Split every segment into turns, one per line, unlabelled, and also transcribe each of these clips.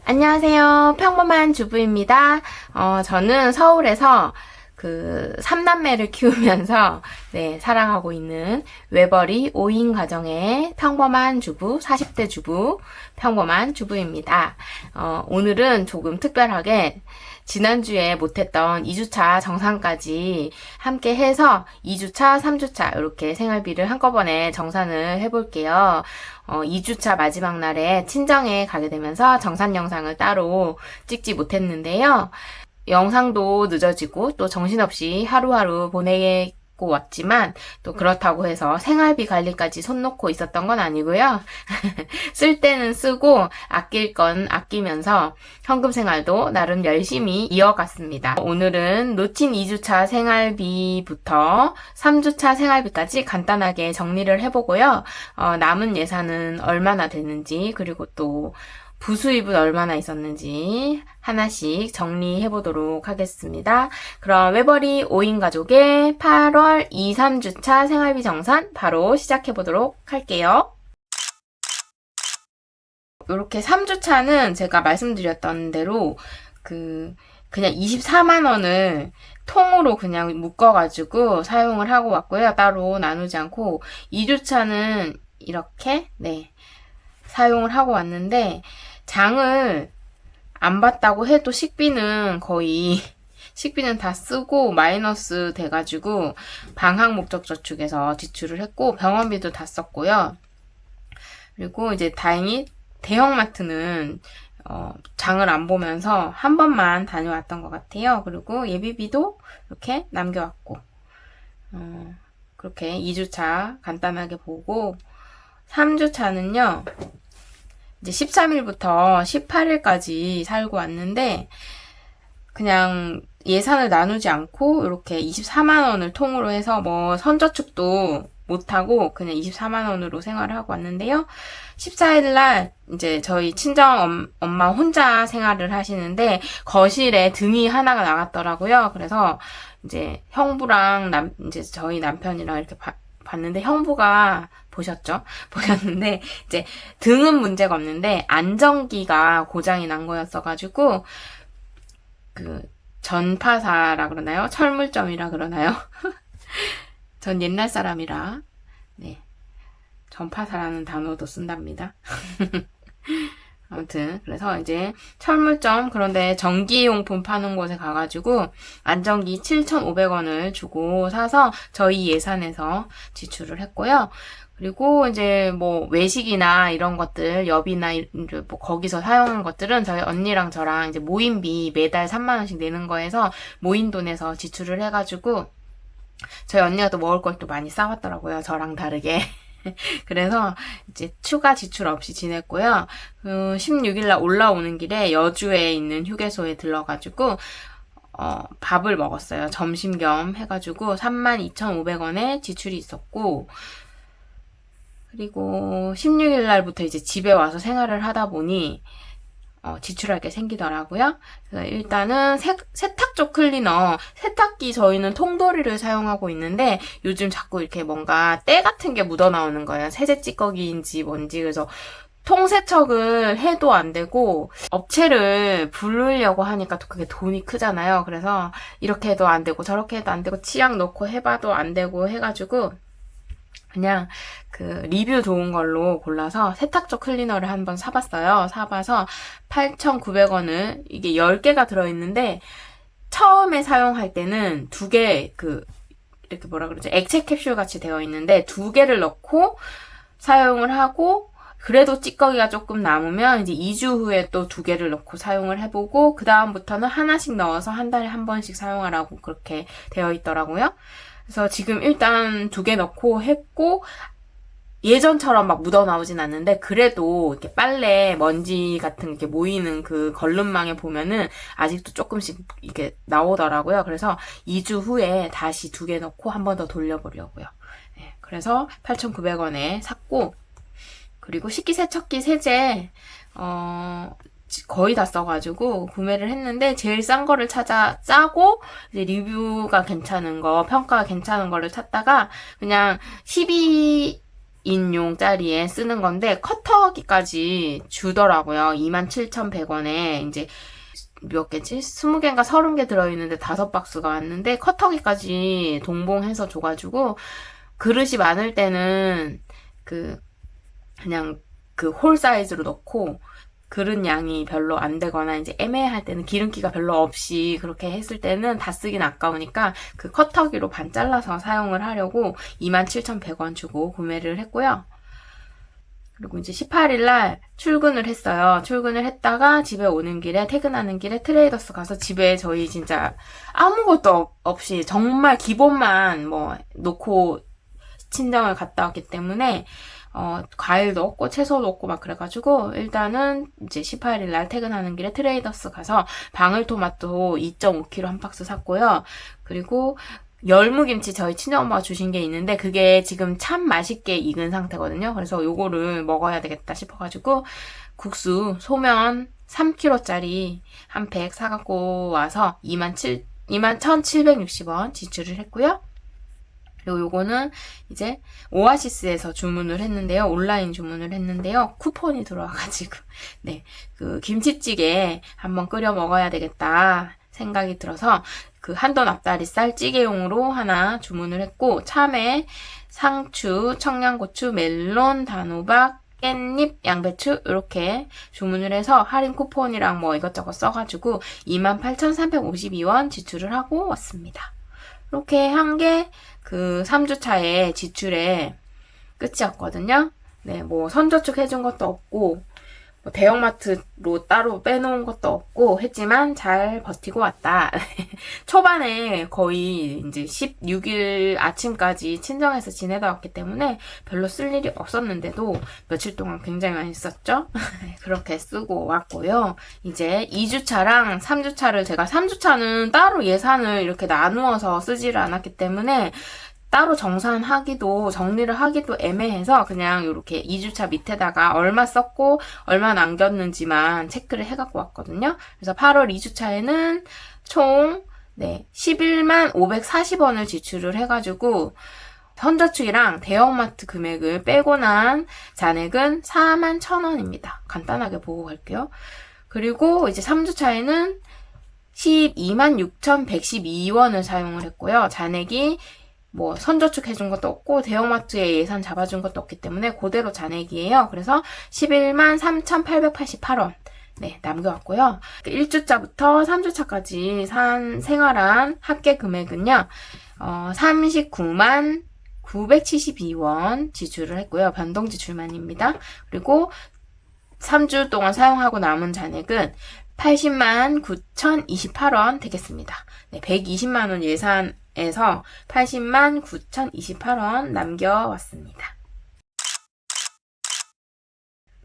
안녕하세요. 평범한 주부입니다. 저는 서울에서 그 3남매를 키우면서 사랑하고 있는 외벌이 5인 가정의 평범한 주부, 40대 주부, 평범한 주부입니다. 오늘은 조금 특별하게 지난주에 못했던 2주차 정산까지 함께 해서 2주차, 3주차 이렇게 생활비를 한꺼번에 정산을 해볼게요. 2주차 마지막 날에 친정에 가게 되면서 정산 영상을 따로 찍지 못했는데요. 영상도 늦어지고 또 정신없이 하루하루 보내고 왔지만 또 그렇다고 해서 생활비 관리까지 손 놓고 있었던 건 아니고요. 쓸 때는 쓰고 아낄 건 아끼면서 현금 생활도 나름 열심히 이어갔습니다. 오늘은 놓친 2주차 생활비부터 3주차 생활비까지 간단하게 정리를 해보고요. 남은 예산은 얼마나 되는지 그리고 또 부수입은 얼마나 있었는지 하나씩 정리해보도록 하겠습니다. 그럼 외벌이 5인 가족의 8월 2, 3주차 생활비 정산 바로 시작해보도록 할게요. 이렇게 3주차는 제가 말씀드렸던 대로 그냥 24만원을 통으로 그냥 묶어가지고 사용을 하고 왔고요. 따로 나누지 않고 2주차는 이렇게 사용을 하고 왔는데 장을 안 봤다고 해도 식비는 다 쓰고 마이너스 돼가지고 방학 목적 저축에서 지출을 했고 병원비도 다 썼고요. 그리고 이제 다행히 대형마트는 장을 안 보면서 한 번만 다녀왔던 것 같아요. 그리고 예비비도 이렇게 남겨왔고 그렇게 2주차 간단하게 보고 3주차는요. 이제 13일부터 18일까지 살고 왔는데 그냥 예산을 나누지 않고 이렇게 24만원을 통으로 해서 뭐 선저축도 못하고 그냥 24만원으로 생활을 하고 왔는데요. 14일날 이제 저희 친정 엄마 혼자 생활을 하시는데 거실에 등이 하나가 나갔더라고요. 그래서 이제 형부랑 이제 저희 남편이랑 이렇게 봤는데 형부가 보셨는데 이제 등은 문제가 없는데 안전기가 고장이 난 거였어가지고 그 전파사라 그러나요? 철물점이라 그러나요? 전 옛날 사람이라 전파사라는 단어도 쓴답니다. 아무튼 그래서 이제 철물점 그런데 전기용품 파는 곳에 가가지고 안전기 7,500원을 주고 사서 저희 예산에서 지출을 했고요. 그리고 이제 뭐 외식이나 이런 것들 엽이나 뭐 거기서 사용한 것들은 저희 언니랑 저랑 이제 모임비 매달 3만원씩 내는 거에서 모인 돈에서 지출을 해가지고 저희 언니가 또 먹을 걸 또 많이 싸왔더라고요. 저랑 다르게. 그래서 이제 추가 지출 없이 지냈고요. 16일날 올라오는 길에 여주에 있는 휴게소에 들러가지고 밥을 먹었어요. 점심 겸 해가지고 32,500원의 지출이 있었고 그리고 16일날부터 이제 집에 와서 생활을 하다 보니 지출할 게 생기더라고요. 그래서 일단은 세탁조 클리너, 세탁기 저희는 통돌이를 사용하고 있는데 요즘 자꾸 이렇게 뭔가 때 같은 게 묻어 나오는 거예요. 세제 찌꺼기인지 뭔지. 그래서 통세척을 해도 안 되고 업체를 부르려고 하니까 또 그게 돈이 크잖아요. 그래서 이렇게 해도 안 되고 저렇게 해도 안 되고 치약 넣고 해봐도 안 되고 해가지고 그냥 리뷰 좋은 걸로 골라서 세탁조 클리너를 한번 사봤어요. 사봐서 8,900원을 이게 10개가 들어있는데 처음에 사용할 때는 2개 이렇게 뭐라 그러죠? 액체 캡슐 같이 되어 있는데 2개를 넣고 사용을 하고 그래도 찌꺼기가 조금 남으면 이제 2주 후에 또 2개를 넣고 사용을 해보고 그 다음부터는 하나씩 넣어서 한 달에 한 번씩 사용하라고 그렇게 되어 있더라고요. 그래서 지금 일단 2개 넣고 했고 예전처럼 막 묻어나오진 않는데 그래도 이렇게 빨래 먼지 같은 게 모이는 그 걸름망에 보면은 아직도 조금씩 이렇게 나오더라고요. 그래서 2주 후에 다시 2개 넣고 한 번 더 돌려보려고요. 그래서 8,900원에 샀고 그리고 식기세척기 세제 거의 다 써가지고 구매를 했는데 제일 싼 거를 짜고 이제 리뷰가 괜찮은 거, 평가가 괜찮은 거를 찾다가 그냥 6인용짜리에 쓰는 건데 커터기까지 주더라고요. 27,100원에 이제 몇 개지? 20개인가 30개 들어있는데 5박스가 왔는데 커터기까지 동봉해서 줘가지고 그릇이 많을 때는 그냥 그 홀 사이즈로 넣고 그릇 양이 별로 안 되거나 이제 애매할 때는 기름기가 별로 없이 그렇게 했을 때는 다 쓰긴 아까우니까 그 커터기로 반 잘라서 사용을 하려고 27,100원 주고 구매를 했고요. 그리고 이제 18일날 출근을 했어요. 출근을 했다가 집에 오는 길에, 퇴근하는 길에 트레이더스 가서 집에 저희 진짜 아무것도 없이 정말 기본만 뭐 놓고 친정을 갔다 왔기 때문에 과일도 없고 채소도 없고 막 그래가지고 일단은 이제 18일날 퇴근하는 길에 트레이더스 가서 방울토마토 2.5kg 한 박스 샀고요. 그리고 열무김치 저희 친정엄마가 주신 게 있는데 그게 지금 참 맛있게 익은 상태거든요. 그래서 요거를 먹어야 되겠다 싶어가지고 국수 소면 3kg짜리 한 팩 사갖고 와서 21,760원 지출을 했고요. 그리고 요거는 이제 오아시스에서 주문을 했는데요. 온라인 주문을 했는데요. 쿠폰이 들어와가지고 네, 그 김치찌개 한번 끓여 먹어야 되겠다 생각이 들어서 그 한돈 앞다리살 찌개용으로 하나 주문을 했고 참외, 상추, 청양고추, 멜론, 단호박, 깻잎, 양배추 이렇게 주문을 해서 할인 쿠폰이랑 뭐 이것저것 써가지고 28,352원 지출을 하고 왔습니다. 이렇게 한 게 그 3주차의 지출의 끝이었거든요. 네, 뭐 선저축 해준 것도 없고 뭐 대형마트로 따로 빼놓은 것도 없고 했지만 잘 버티고 왔다. 초반에 거의 이제 16일 아침까지 친정에서 지내다 왔기 때문에 별로 쓸 일이 없었는데도 며칠 동안 굉장히 많이 썼죠. 그렇게 쓰고 왔고요. 이제 2주차랑 3주차를 제가 3주차는 따로 예산을 이렇게 나누어서 쓰지를 않았기 때문에 따로 정리를 하기도 애매해서 그냥 이렇게 2주차 밑에다가 얼마 썼고 얼마 남겼는지만 체크를 해갖고 왔거든요. 그래서 8월 2주차에는 총 11만 540원을 지출을 해가지고 선저축이랑 대형마트 금액을 빼고 난 잔액은 4만 1,000원입니다. 간단하게 보고 갈게요. 그리고 이제 3주차에는 12만 6,112원을 사용을 했고요. 잔액이 뭐 선저축 해준 것도 없고 대형마트에 예산 잡아준 것도 없기 때문에 그대로 잔액이에요. 그래서 11만 3,888원 남겨왔고요. 1주차부터 3주차까지 생활한 합계 금액은요. 39만 972원 지출을 했고요. 변동 지출만입니다. 그리고 3주 동안 사용하고 남은 잔액은 80만 9,028원 되겠습니다. 120만원 예산에서 80만 9,028원 남겨왔습니다.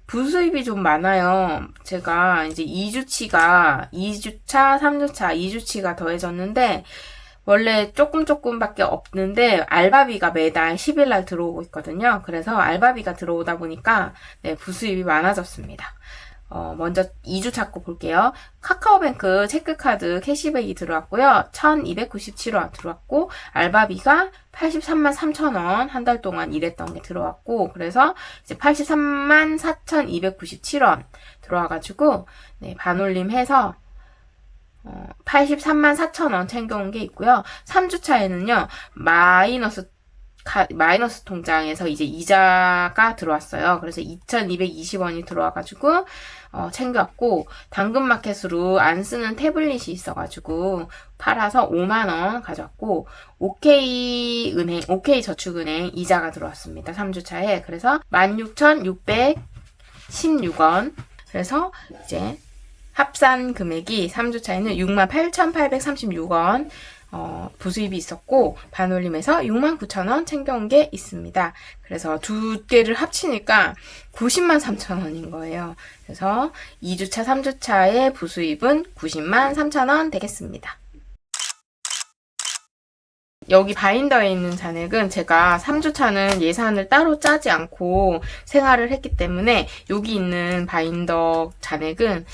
부수입이 좀 많아요. 제가 이제 2주차, 3주차, 2주치가 더해졌는데 원래 조금밖에 없는데 알바비가 매달 10일날 들어오고 있거든요. 그래서 알바비가 들어오다 보니까 부수입이 많아졌습니다. 먼저 2주차 거 볼게요. 카카오뱅크 체크카드 캐시백이 들어왔고요. 1,297원 들어왔고 알바비가 83만 3천원 한 달 동안 일했던 게 들어왔고 그래서 이제 83만 4,297원 들어와가지고 반올림해서 83만 4천원 챙겨온 게 있고요. 3주차에는요. 마이너스 통장에서 이제 이자가 들어왔어요. 그래서 2,220원이 들어와가지고 챙겨왔고 당근마켓으로 안 쓰는 태블릿이 있어가지고 팔아서 5만원 가져왔고 OK저축은행 이자가 들어왔습니다. 3주차에 그래서 16,616원 그래서 이제 합산 금액이 3주차에는 68,836원 부수입이 있었고 반올림해서 69,000원 챙겨온 게 있습니다. 그래서 두 개를 합치니까 90만 3천원인 거예요. 그래서 2주차, 3주차의 부수입은 90만 3천원 되겠습니다. 여기 바인더에 있는 잔액은 제가 3주차는 예산을 따로 짜지 않고 생활을 했기 때문에 여기 있는 바인더 잔액은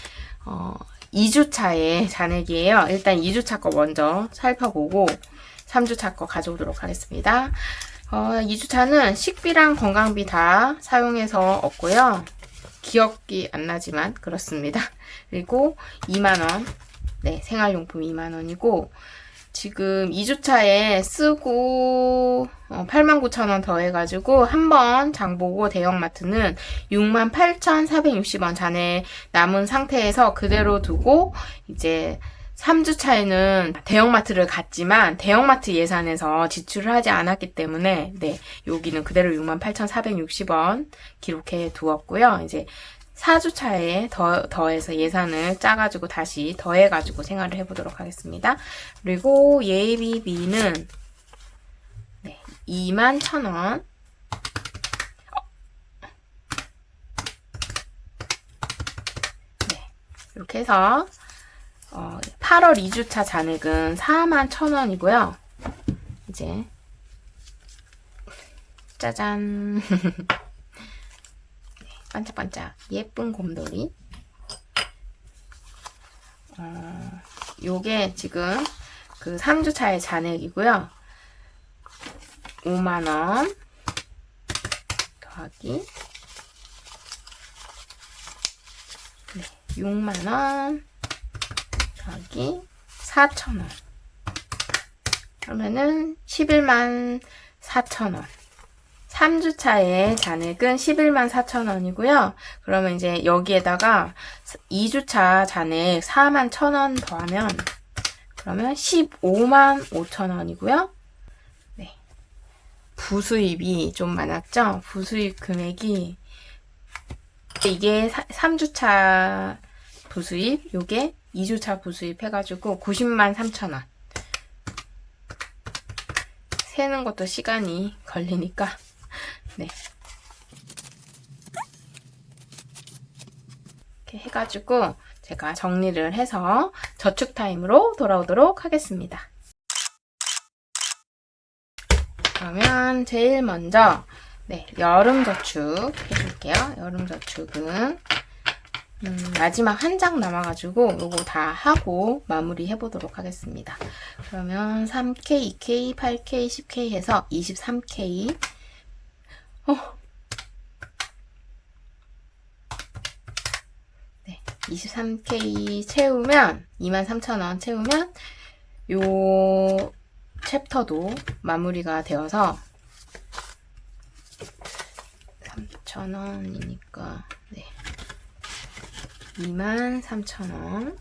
2주차의 잔액이에요. 일단 2주차 거 먼저 살펴보고 3주차 거 가져오도록 하겠습니다. 2주차는 식비랑 건강비 다 사용해서 없고요. 기억이 안 나지만 그렇습니다. 그리고 2만원. 네, 생활용품 2만원이고, 지금 2주차에 쓰고 89,000원 더해가지고 한번 장보고 대형마트는 68,460원 잔액 남은 상태에서 그대로 두고, 이제 3주차에는 대형마트를 갔지만 대형마트 예산에서 지출을 하지 않았기 때문에, 네, 여기는 그대로 68,460원 기록해 두었고요. 이제 4주차에 더해서 예산을 짜가지고 다시 더해가지고 생활을 해보도록 하겠습니다. 그리고 예비비는, 네, 21,000원. 네, 이렇게 해서 8월 2주차 잔액은 41,000원이고요. 이제 짜잔. 반짝반짝 예쁜 곰돌이. 요게 지금 그 3주차의 잔액이고요. 5만원 더하기, 네, 6만원 더하기 4,000원. 그러면은 114,000원. 3주차의 잔액은 114,000원이고요. 그러면 이제 여기에다가 2주차 잔액 41,000원 더하면, 그러면 155,500원이고요. 네. 부수입이 좀 많았죠? 부수입 금액이, 이게 3주차 부수입, 요게 2주차 부수입 해가지고 903,000원. 세는 것도 시간이 걸리니까, 네. 이렇게 해가지고 제가 정리를 해서 저축 타임으로 돌아오도록 하겠습니다. 그러면 제일 먼저, 네, 여름 저축 해줄게요. 여름 저축은 마지막 한 장 남아가지고 요거 다 하고 마무리 해보도록 하겠습니다. 그러면 3K, 2K, 8K, 10K 해서 23K. 네, 23K 채우면, 23,000원 채우면 요 챕터도 마무리가 되어서 3,000원이니까, 네, 23,000원.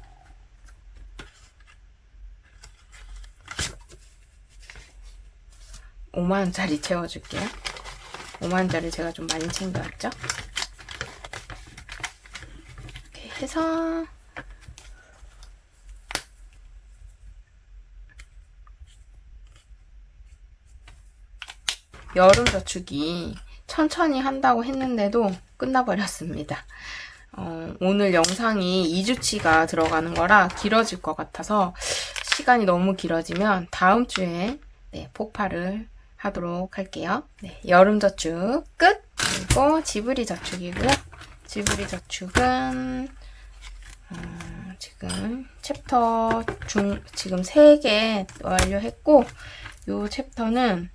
5만원짜리 채워줄게요. 5만원짜리 제가 좀 많이 챙겨왔죠? 이렇게 해서 여름 저축이 천천히 한다고 했는데도 끝나버렸습니다. 오늘 영상이 2주치가 들어가는 거라 길어질 것 같아서, 시간이 너무 길어지면 다음 주에, 네, 폭발을 하도록 할게요. 네, 여름 저축 끝! 그리고 지브리 저축이고요. 지브리 저축은 지금 챕터 지금 3개 완료했고, 요 챕터는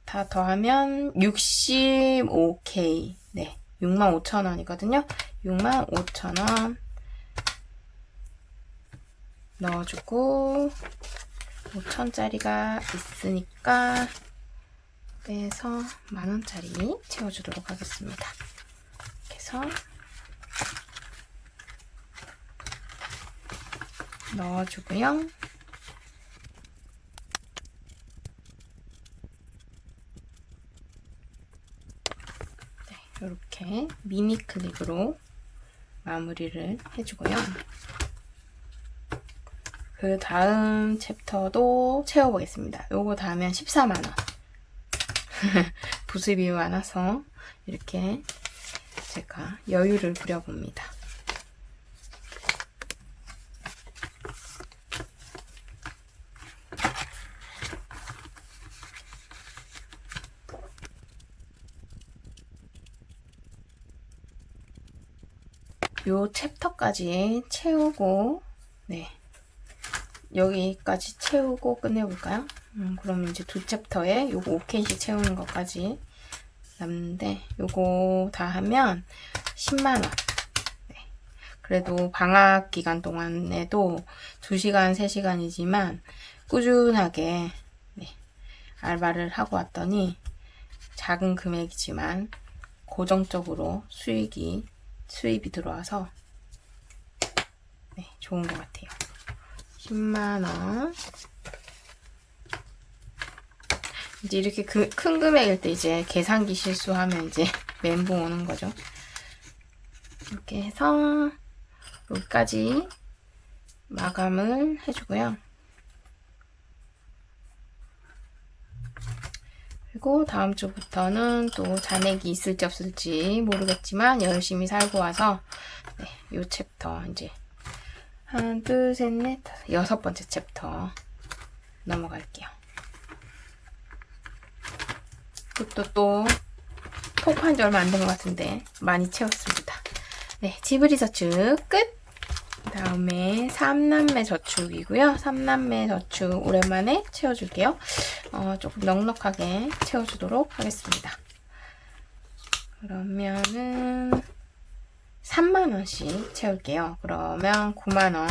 다 더하면 65K, 네, 65,000원이거든요. 65,000원 넣어주고, 5,000짜리가 있으니까 빼서 10,000원짜리 채워주도록 하겠습니다. 이렇게 해서 넣어주고요. 네, 이렇게 미니 클립으로 마무리를 해주고요. 그 다음 챕터도 채워보겠습니다. 요거 다 하면 14만원. 부수입이 많아서 이렇게 제가 여유를 부려봅니다. 요 챕터까지 채우고, 네, 여기까지 채우고 끝내볼까요? 그럼 이제 두 챕터에 요거 5캔씩 채우는 것까지 남는데, 요거 다 하면 10만원. 네. 그래도 방학 기간 동안에도 2시간, 3시간이지만 꾸준하게 알바를 하고 왔더니 작은 금액이지만 고정적으로 수입이 들어와서 좋은 것 같아요. 10만원. 이제 이렇게 큰 금액일 때 이제 계산기 실수하면 이제 멘붕 오는 거죠. 이렇게 해서 여기까지 마감을 해주고요. 그리고 다음 주부터는 또 잔액이 있을지 없을지 모르겠지만 열심히 살고 와서 요 챕터 이제 하나, 둘, 셋, 넷, 6번째 챕터 넘어갈게요. 그것도 또 통과한 지 얼마 안 된 것 같은데 많이 채웠습니다. 네, 지브리 저축 끝! 다음에 3남매 저축이고요. 3남매 저축 오랜만에 채워줄게요. 조금 넉넉하게 채워주도록 하겠습니다. 그러면은 3만원씩 채울게요. 그러면 9만원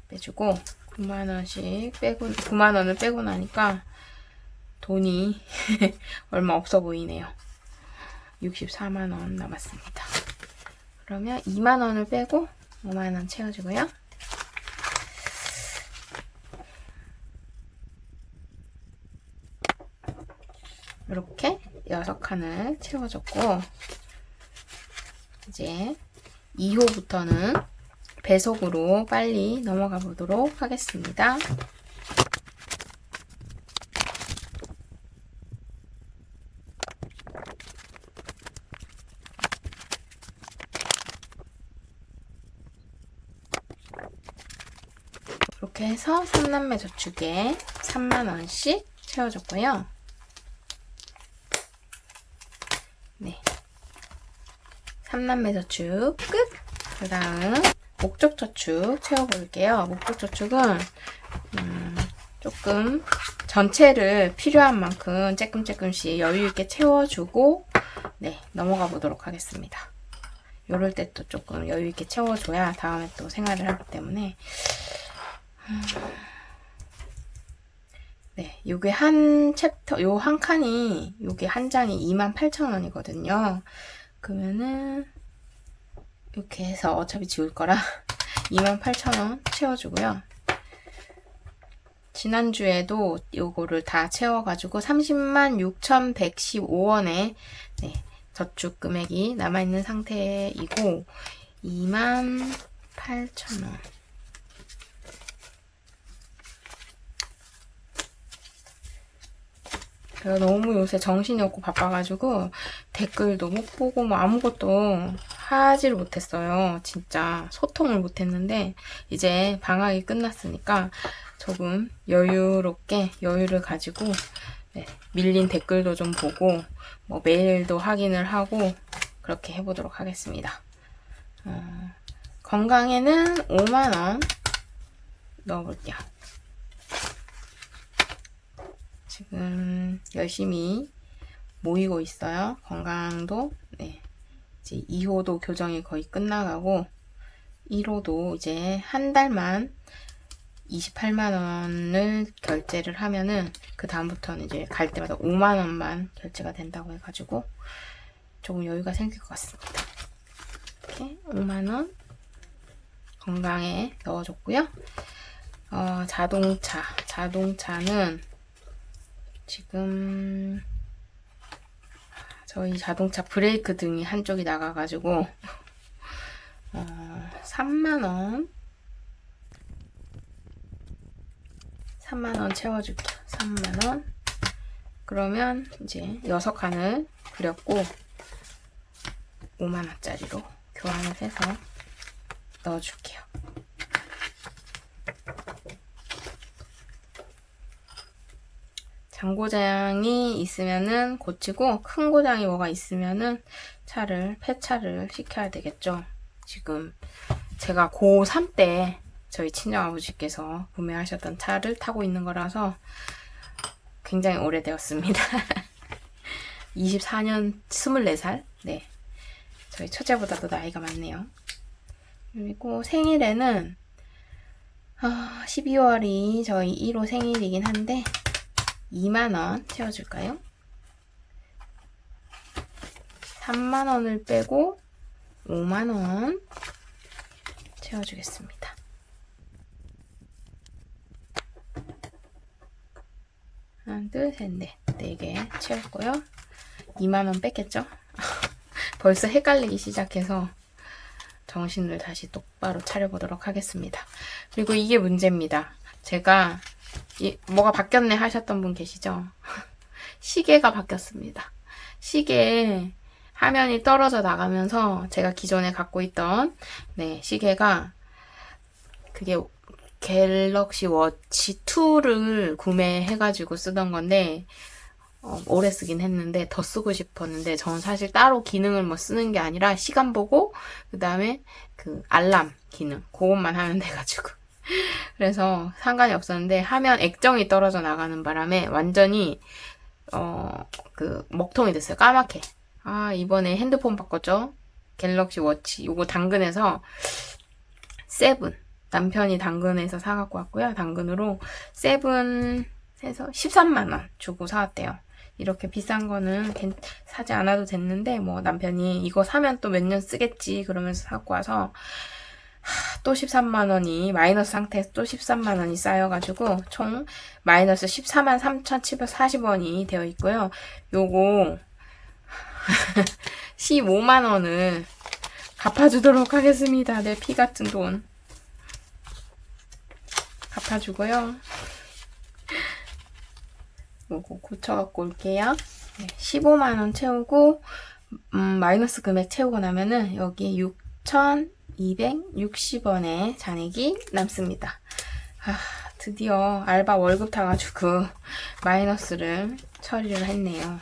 빼주고 9만원씩 빼고 9만원을 빼고 나니까 돈이 얼마 없어 보이네요. 64만원 남았습니다. 그러면 2만원을 빼고 5만원 채워주고요. 이렇게 6칸을 채워줬고 이제 2호부터는 배속으로 빨리 넘어가 보도록 하겠습니다. 이렇게 해서 3남매 저축에 3만원씩 채워줬고요. 네. 3남매 저축 끝! 그 다음 목적 저축 채워볼게요. 목적 저축은 조금 전체를 필요한 만큼 조금씩 여유있게 채워주고 넘어가 보도록 하겠습니다. 요럴 때 또 조금 여유있게 채워줘야 다음에 또 생활을 하기 때문에 요게 한 챕터, 요 한 칸이, 요게 한 장이 28,000원이거든요. 그러면은, 이렇게 해서 어차피 지울 거라 28,000원 채워주고요. 지난주에도 요거를 다 채워가지고 306,115원에 저축 금액이 남아있는 상태이고 28,000원. 제가 너무 요새 정신이 없고 바빠가지고 댓글도 못 보고 뭐 아무것도 하지를 못했어요. 진짜 소통을 못했는데 이제 방학이 끝났으니까 조금 여유롭게 여유를 가지고 밀린 댓글도 좀 보고 뭐 메일도 확인을 하고 그렇게 해보도록 하겠습니다. 건강에는 5만원 넣어볼게요. 지금 열심히 모이고 있어요. 건강도 이제 2호도 교정이 거의 끝나가고 1호도 이제 한 달만 28만원을 결제를 하면은 그 다음부터는 이제 갈 때마다 5만원만 결제가 된다고 해가지고 조금 여유가 생길 것 같습니다. 이렇게 5만원 건강에 넣어줬고요. 자동차는 지금 저희 자동차 브레이크 등이 한쪽이 나가가지고 3만원 채워줄게요. 3만원. 그러면 이제 6칸을 그렸고 5만원짜리로 교환을 해서 넣어줄게요. 장고장이 있으면은 고치고 큰 고장이 뭐가 있으면은 폐차를 시켜야 되겠죠. 지금 제가 고3 때 저희 친정아버지께서 구매하셨던 차를 타고 있는 거라서 굉장히 오래되었습니다. 24년 24살. 네. 저희 처제보다도 나이가 많네요. 그리고 생일에는 12월이 저희 1호 생일이긴 한데 2만원 채워줄까요? 3만원을 빼고 5만원 채워주겠습니다. 하나, 둘, 셋, 넷. 4개 채웠고요. 2만원 뺐겠죠? 벌써 헷갈리기 시작해서 정신을 다시 똑바로 차려보도록 하겠습니다. 그리고 이게 문제입니다. 제가 뭐가 바뀌었네 하셨던 분 계시죠? 시계가 바뀌었습니다. 시계에 화면이 떨어져 나가면서 제가 기존에 갖고 있던 시계가 그게 갤럭시 워치 2를 구매해가지고 쓰던 건데 오래 쓰긴 했는데 더 쓰고 싶었는데 저는 사실 따로 기능을 뭐 쓰는 게 아니라 시간 보고 그 다음에 그 알람 기능 그것만 하면 돼가지고 그래서 상관이 없었는데 화면 액정이 떨어져 나가는 바람에 완전히 그 먹통이 됐어요. 까맣게. 이번에 핸드폰 바꿨죠. 갤럭시 워치 요거 당근에서 세븐 남편이 당근에서 사갖고 왔고요. 당근으로 세븐에서 13만원 주고 사왔대요. 이렇게 비싼 거는 사지 않아도 됐는데 뭐 남편이 이거 사면 또 몇 년 쓰겠지 그러면서 사갖고 와서 또 13만원이 마이너스 상태에서 또 13만원이 쌓여가지고 총 마이너스 14만 3,740원이 되어 있고요. 요거 15만원을 갚아주도록 하겠습니다. 내 피 같은 돈 갚아주고요. 요거 고쳐갖고 올게요. 15만원 채우고 마이너스 금액 채우고 나면은 여기 6,260원의 잔액이 남습니다. 드디어 알바 월급 타가지고 마이너스를 처리를 했네요.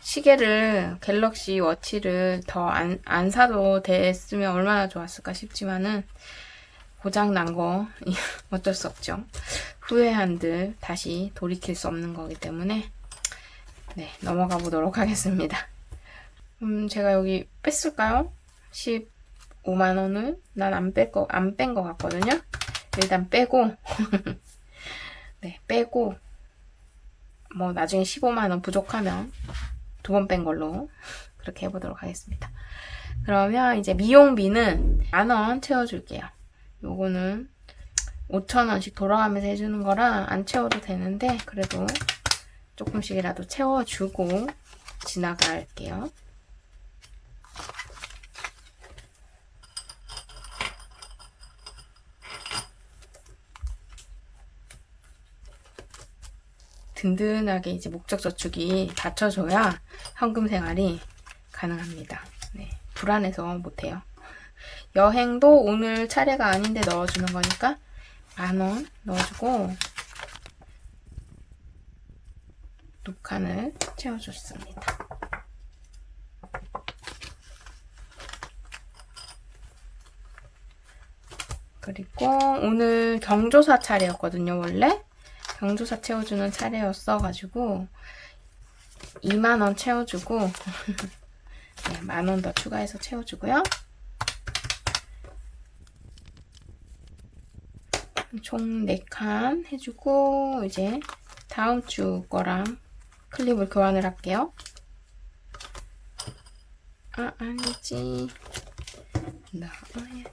시계를 갤럭시 워치를 더 안 사도 됐으면 얼마나 좋았을까 싶지만은 고장 난 거 어쩔 수 없죠. 후회한들 다시 돌이킬 수 없는 거기 때문에 넘어가 보도록 하겠습니다. 제가 여기 뺐을까요? 15만원을 난 안 뺀 거 같거든요. 일단 빼고 빼고 뭐 나중에 15만원 부족하면 2번 뺀 걸로 그렇게 해보도록 하겠습니다. 그러면 이제 미용비는 10,000원 채워줄게요. 요거는 5,000원씩 돌아가면서 해주는 거라 안 채워도 되는데 그래도 조금씩이라도 채워주고 지나갈게요. 든든하게 이제 목적저축이 받쳐줘야 현금 생활이 가능합니다. 불안해서 못해요. 여행도 오늘 차례가 아닌데 넣어주는 거니까 10,000원 넣어주고 두 칸을 채워줬습니다. 그리고 오늘 경조사 차례였거든요. 원래 경조사 채워주는 차례였어가지고 2만원 채워주고 10,000원 더 추가해서 채워주고요. 총 4칸 해주고 이제 다음 주 거랑 클립을 교환을 할게요. 아니지. 넣어야지.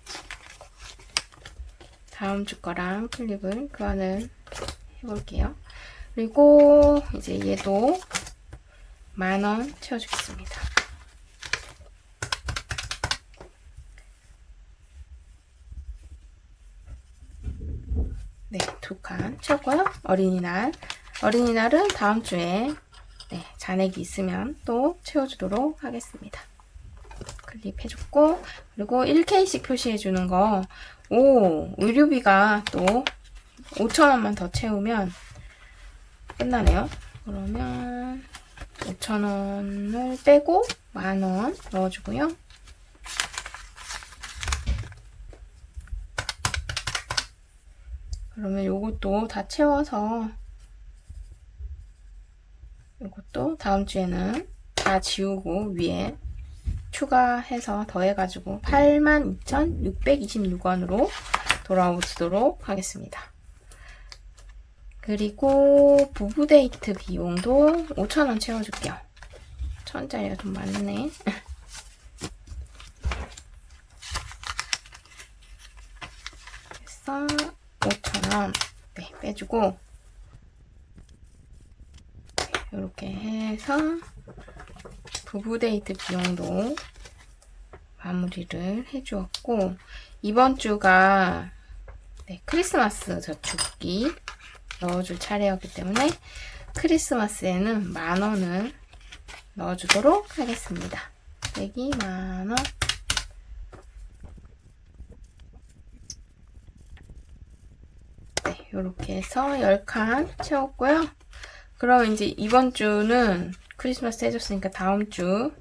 다음 주 거랑 클립을 교환을 해볼게요. 그리고 이제 얘도 10,000원 채워주겠습니다. 네, 2칸 채웠고요. 어린이날은 다음 주에 잔액이 있으면 또 채워주도록 하겠습니다. 클립 해줬고 그리고 1K씩 표시해주는 거 의료비가 또 5,000원만 더 채우면 끝나네요. 그러면 5,000원을 빼고 10,000원 넣어주고요. 그러면 요것도 다 채워서 이것도 다음 주에는 다 지우고 위에 추가해서 더해가지고 82,626원으로 돌아오도록 하겠습니다. 그리고 부부 데이트 비용도 5,000원 채워줄게요. 1,000원짜리가 좀 많네. 그래서 5,000원 네, 빼주고 이렇게 해서 부부 데이트 비용도 마무리를 해주었고, 이번 주가 네, 크리스마스 저축기 넣어줄 차례였기 때문에 크리스마스에는 10,000원을 넣어주도록 하겠습니다. 빼기 10,000원. 네, 이렇게 해서 10칸 채웠고요. 그럼 이제 이번 주는 크리스마스 해줬으니까 다음 주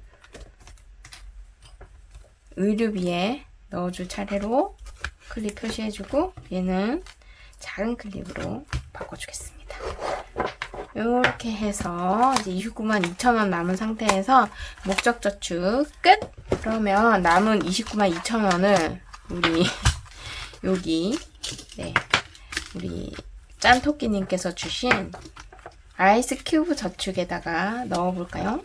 의류비에 넣어줄 차례로 클립 표시해주고, 얘는 작은 클립으로 바꿔주겠습니다. 이렇게 해서 이제 292,000원 남은 상태에서 목적 저축 끝! 그러면 남은 292,000원을 우리 여기 네, 우리 짠토끼님께서 주신 아이스 큐브 저축에다가 넣어볼까요?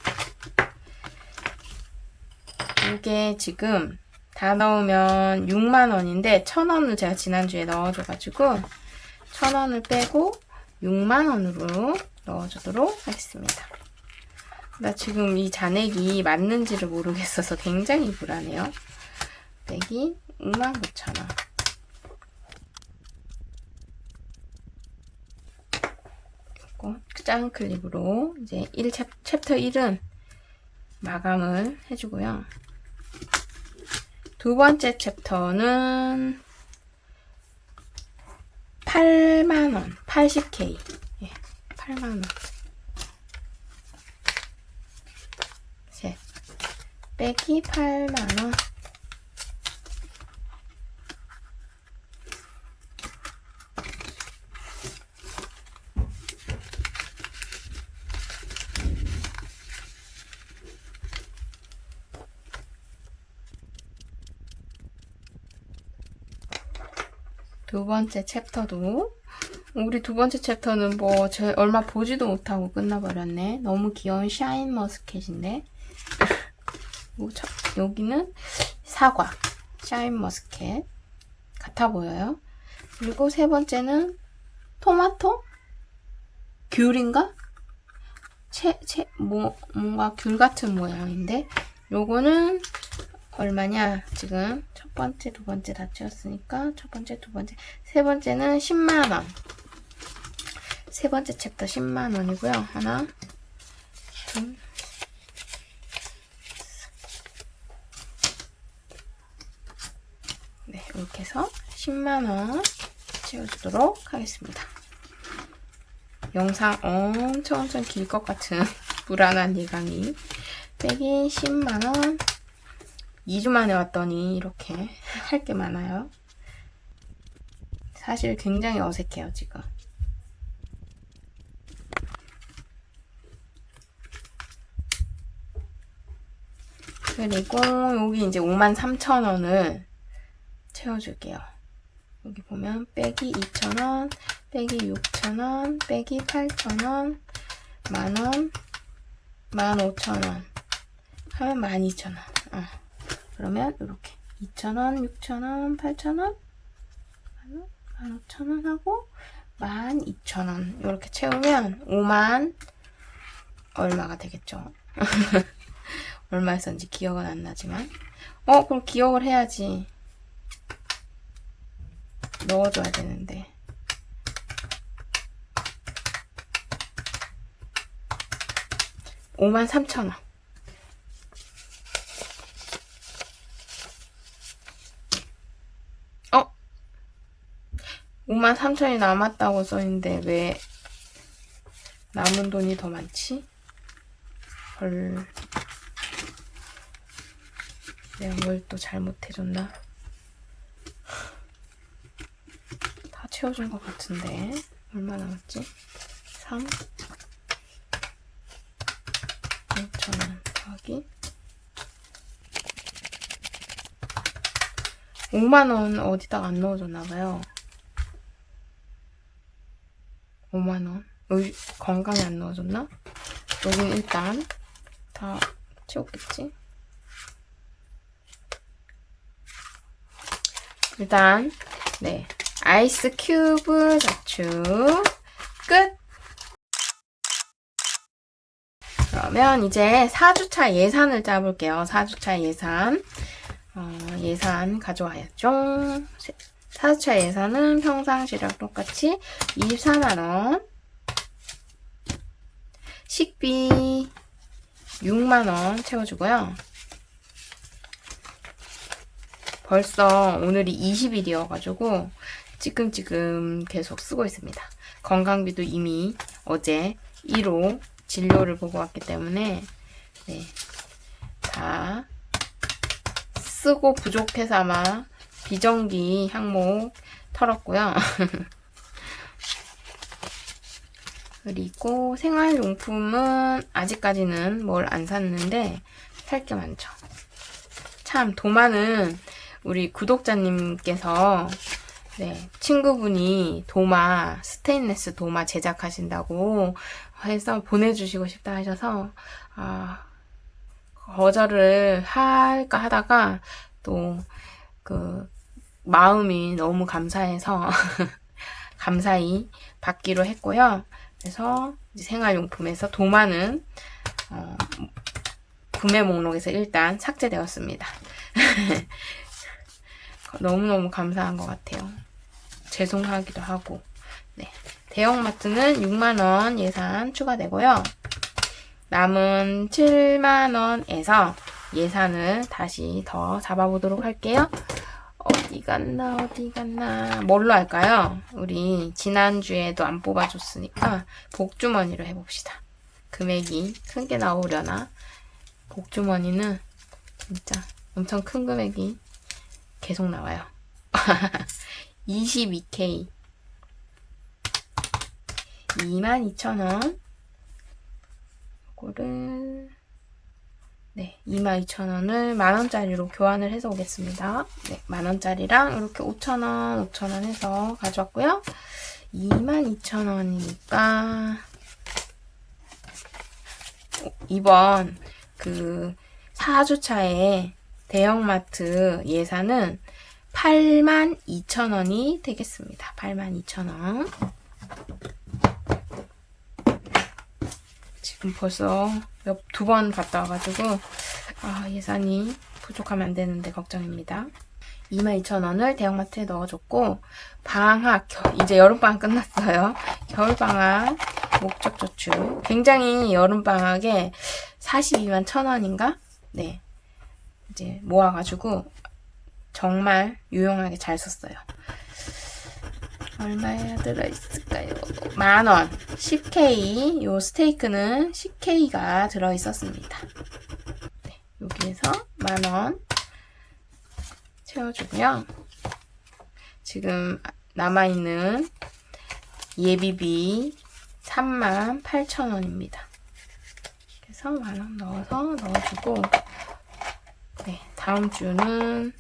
이게 지금 다 넣으면 60,000원인데 1,000원을 제가 지난주에 넣어줘가지고 1,000원을 빼고 60,000원으로 넣어주도록 하겠습니다. 나 지금 이 잔액이 맞는지를 모르겠어서 굉장히 불안해요. 빼기 59,000원. 짠 클립으로 이제 챕터 1은 마감을 해주고요. 두 번째 챕터는 80,000원, 80K. 예, 80,000원. 셋. 빼기 80,000원. 두 번째 챕터도, 우리 두 번째 챕터는 뭐 얼마 보지도 못하고 끝나버렸네. 너무 귀여운 샤인 머스켓인데 여기는 사과, 샤인 머스켓 같아 보여요. 그리고 세 번째는 토마토? 귤인가? 뭔가 귤 같은 모양인데, 요거는 얼마냐? 지금 첫 번째, 두 번째 다 채웠으니까 첫 번째, 두 번째, 세 번째는 100,000원. 세 번째 챕터 100,000원이고요. 하나, 둘, 네, 이렇게 해서 100,000원 채워주도록 하겠습니다. 영상 엄청 길 것 같은 불안한 예감이. 빼기 100,000원. 2주 만에 왔더니 이렇게 할 게 많아요. 사실 굉장히 어색해요, 지금. 그리고 여기 이제 53,000원을 채워줄게요. 여기 보면 빼기 2,000원, 빼기 6,000원, 빼기 8,000원, 10,000원, 15,000원 하면 12,000원. 그러면 이렇게 2,000원, 6,000원, 8,000원, 15,000원 하고 12,000원 이렇게 채우면 5만 얼마가 되겠죠. 얼마였었는지 기억은 안 나지만, 그럼 기억을 해야지. 넣어줘야 되는데. 53,000원. 53,000원이 남았다고 써있는데 왜 남은 돈이 더 많지? 헐, 내가 뭘 또 잘못해줬나? 다 채워준 것 같은데 얼마 남았지? 3 5,000원 더하기 5만원 어디다가 안 넣어줬나봐요. 5만원. 여기 건강에 안 넣어줬나? 여긴 일단 다 채웠겠지? 일단, 네. 아이스 큐브 자축 끝! 그러면 이제 4주차 예산을 짜볼게요. 4주차 예산. 예산 가져와야죠. 4주차 예산은 평상시랑 똑같이 24만원. 식비 6만원 채워주고요. 벌써 오늘이 20일이어가지고 찌끔찌끔 계속 쓰고 있습니다. 건강비도 이미 어제 1호 진료를 보고 왔기 때문에 네, 다 쓰고 부족해서 아마 비정기 항목 털었고요. 그리고 생활용품은 아직까지는 뭘 안 샀는데 살 게 많죠. 참 도마는 우리 구독자님께서 네, 친구분이 도마, 스테인레스 도마 제작하신다고 해서 보내주시고 싶다 하셔서 거절을 할까 하다가 또 그 마음이 너무 감사해서 감사히 받기로 했고요. 그래서 이제 생활용품에서 도마는 구매 목록에서 일단 삭제되었습니다. 너무너무 감사한 것 같아요. 죄송하기도 하고. 네. 대형마트는 6만원 예산 추가되고요. 남은 7만원에서 예산을 다시 더 잡아보도록 할게요. 어디 갔나. 뭘로 할까요? 우리 지난주에도 안 뽑아줬으니까 복주머니로 해봅시다. 금액이 큰 게 나오려나? 복주머니는 진짜 엄청 큰 금액이 계속 나와요. 22K 22,000원 이거를 네, 22,000원을 만원짜리로 교환을 해서 오겠습니다. 네, 만원짜리랑 이렇게 5,000원, 5,000원 해서 가져왔고요. 22,000원이니까 이번 그 4주차에 대형마트 예산은 82,000원이 되겠습니다. 82,000원. 지금 벌써 두 번 갔다 와가지고 예산이 부족하면 안 되는데 걱정입니다. 22,000원을 대형마트에 넣어줬고 방학, 이제 여름방학 끝났어요. 겨울방학 목적저축 굉장히 여름방학에 42만 1,000원인가? 네, 이제 모아가지고 정말 유용하게 잘 썼어요. 얼마야 들어있을까요? 만원. 10K. 요 스테이크는 10K가 들어있었습니다. 네, 여기에서 만원 채워주고요. 지금 남아있는 예비비 38,000원입니다. 그래서 만원 넣어주고 네, 다음 주는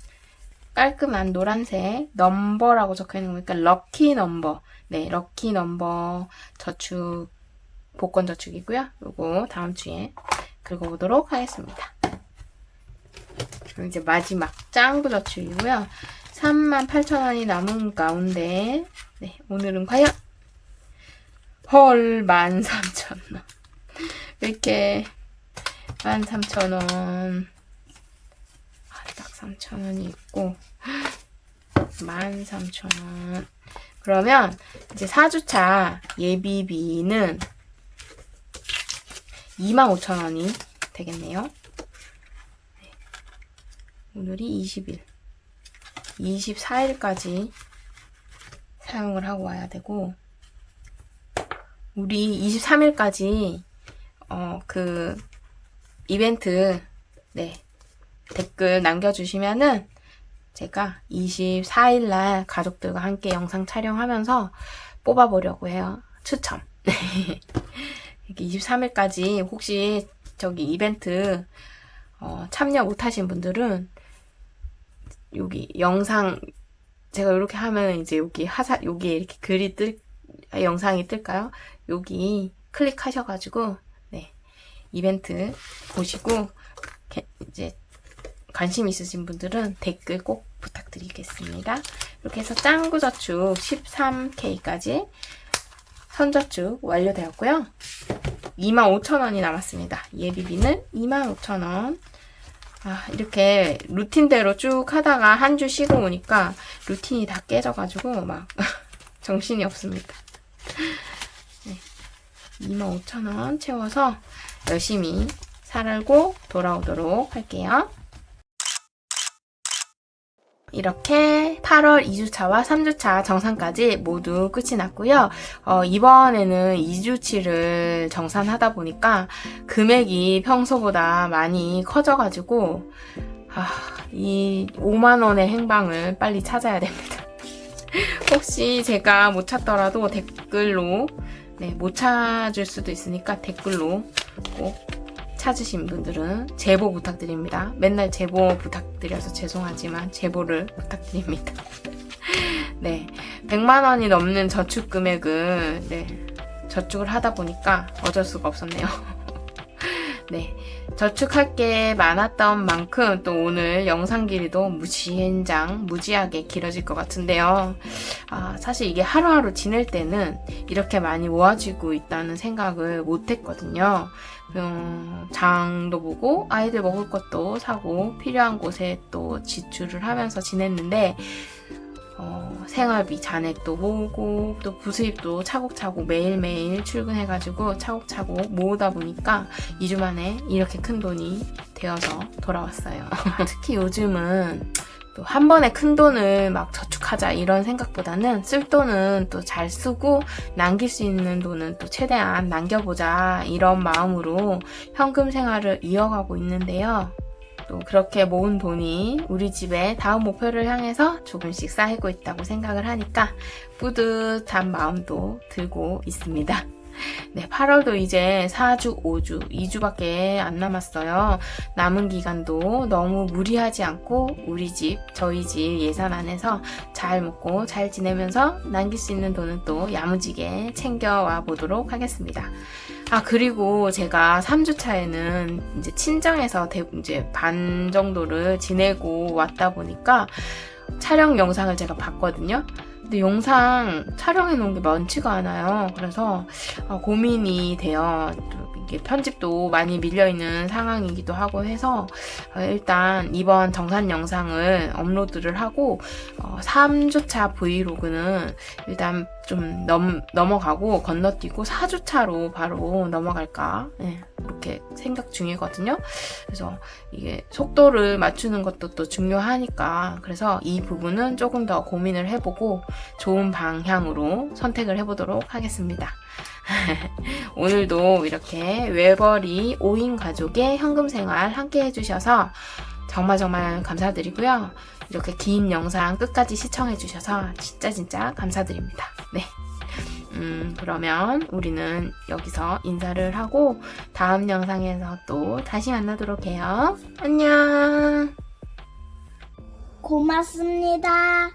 깔끔한 노란색 넘버라고 적혀있는 거니까 럭키 넘버. 네, 럭키 넘버 저축, 복권 저축이고요. 요거 다음 주에 긁어보도록 하겠습니다. 그리고 이제 마지막 짱구 저축이고요. 38,000원이 남은 가운데 네, 오늘은 과연 헐 13,000원. 이렇게 13,000원 딱 3,000원이 있고 13,000원. 그러면 이제 4주차 예비비는 25,000원이 되겠네요. 네. 오늘이 20일 24일까지 사용을 하고 와야 되고 우리 23일까지 그 이벤트 네 댓글 남겨주시면은 제가 24일날 가족들과 함께 영상 촬영하면서 뽑아보려고 해요. 추첨. 이렇게 23일까지 혹시 저기 이벤트 참여 못하신 분들은 여기 영상 제가 이렇게 하면 이제 여기에 이렇게 영상이 뜰까요? 여기 클릭하셔가지고 네 이벤트 보시고 이제 관심 있으신 분들은 댓글 꼭 부탁드리겠습니다. 이렇게 해서 짱구저축 13K까지 선저축 완료되었고요. 25,000원이 남았습니다. 예비비는 25,000원. 이렇게 루틴대로 쭉 하다가 한 주 쉬고 오니까 루틴이 다 깨져가지고 막 정신이 없습니다. 네. 25,000원 채워서 열심히 살고 돌아오도록 할게요. 이렇게 8월 2주차와 3주차 정산까지 모두 끝이 났고요. 이번에는 2주치를 정산하다 보니까 금액이 평소보다 많이 커져가지고 이 5만원의 행방을 빨리 찾아야 됩니다. 혹시 제가 못 찾더라도 댓글로 못 찾을 수도 있으니까 댓글로 꼭 찾으신 분들은 제보 부탁드립니다. 맨날 제보 부탁드려서 죄송하지만 제보를 부탁드립니다. 네, 100만 원이 넘는 저축 금액을 저축을 하다 보니까 어쩔 수가 없었네요. 네, 저축할 게 많았던 만큼 또 오늘 영상 길이도 무지하게 길어질 것 같은데요. 사실 이게 하루하루 지낼 때는 이렇게 많이 모아지고 있다는 생각을 못 했거든요. 장도 보고 아이들 먹을 것도 사고 필요한 곳에 또 지출을 하면서 지냈는데 생활비 잔액도 모으고 또 부수입도 차곡차곡 매일매일 출근해가지고 차곡차곡 모으다 보니까 2주 만에 이렇게 큰 돈이 되어서 돌아왔어요. 특히 요즘은 또 한 번에 큰 돈을 막 저축하자 이런 생각보다는 쓸 돈은 또 잘 쓰고 남길 수 있는 돈은 또 최대한 남겨보자 이런 마음으로 현금 생활을 이어가고 있는데요. 또 그렇게 모은 돈이 우리 집의 다음 목표를 향해서 조금씩 쌓이고 있다고 생각을 하니까 뿌듯한 마음도 들고 있습니다. 네, 8월도 이제 4주, 5주, 2주밖에 안 남았어요. 남은 기간도 너무 무리하지 않고 저희 집 예산 안에서 잘 먹고 잘 지내면서 남길 수 있는 돈은 또 야무지게 챙겨와 보도록 하겠습니다. 그리고 제가 3주차에는 이제 친정에서 이제 반 정도를 지내고 왔다 보니까 촬영 영상을 제가 봤거든요. 근데 영상 촬영해 놓은 게 많지가 않아요. 그래서 고민이 돼요. 이게 편집도 많이 밀려있는 상황이기도 하고 해서 일단 이번 정산 영상을 업로드를 하고 3주차 브이로그는 일단 좀 넘어가고 건너뛰고 4주차로 바로 넘어갈까 이렇게 생각 중이거든요. 그래서 이게 속도를 맞추는 것도 또 중요하니까 그래서 이 부분은 조금 더 고민을 해보고 좋은 방향으로 선택을 해보도록 하겠습니다. 오늘도 이렇게 외벌이 5인 가족의 현금 생활 함께 해주셔서 정말 감사드리고요. 이렇게 긴 영상 끝까지 시청해주셔서 진짜 감사드립니다. 네. 그러면 우리는 여기서 인사를 하고 다음 영상에서 또 다시 만나도록 해요. 안녕.
고맙습니다.